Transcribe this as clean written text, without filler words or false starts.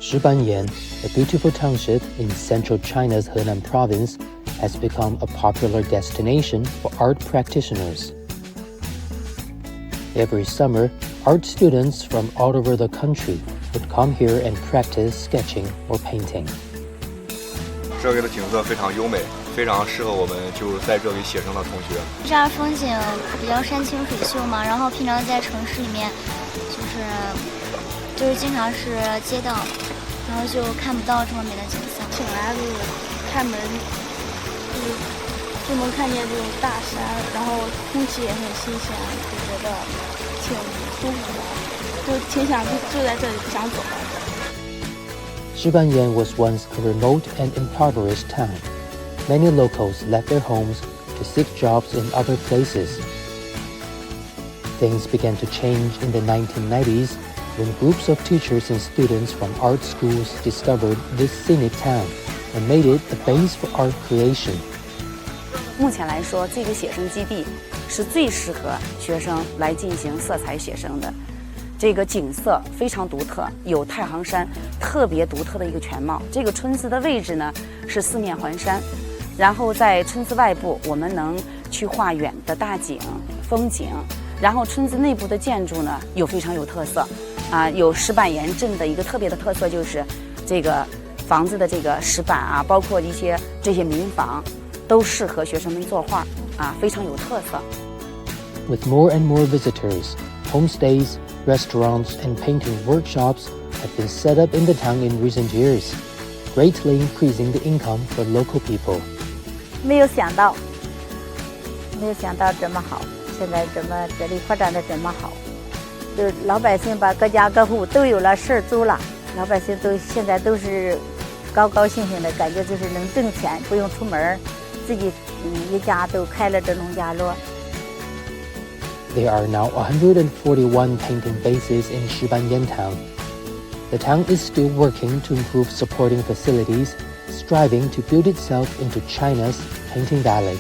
Shibanyan, a beautiful township in central China's Henan province, has become a popular destination for art practitioners. Every summer, art students from all over the country would come here and practice sketching or painting. 这里的景色非常优美，非常适合我们就在这里写生的同学。这儿风景比较山清水秀嘛，然后平常在城市里面就是经常是街道，然后就看不到这么美的景色。醒来就是开门，就能看见这种大山，然后空气也很新鲜，就觉得挺舒服的，就挺想住在这里，不想走了。Shibanyan was once a remote and impoverished town. Many locals left their homes to seek jobs in other places. Things began to change in the 1990s when groups of teachers and students from art schools discovered this scenic town and made it a base for art creation. 目前来说，这个写生基地是最适合学生来进行色彩写生的。这个景色非常独特，有太行山特别独特的一个全貌。这个村子的位置呢是四面环山，然后在村子外部，我们能去画远的大景、风景。然后村子内部的建筑呢又非常有特色，有石板岩镇的一个特别的特色就是这个房子的这个石板啊，包括一些这些民房，都适合学生们作画非常有特色。With more and more visitors, homestays, restaurants, and painting workshops have been set up in the town in recent years, greatly increasing the income for local people. 没有想到这么好，现在这里发展的这么好，就老百姓吧，各家各户都有了事儿做了，老百姓现在都是高高兴兴的，感觉就是能挣钱，不用出门，自己一家都开了这农家乐。There are now 141 painting bases in Shibanyan town. The town is still working to improve supporting facilities, striving to build itself into China's Painting Valley.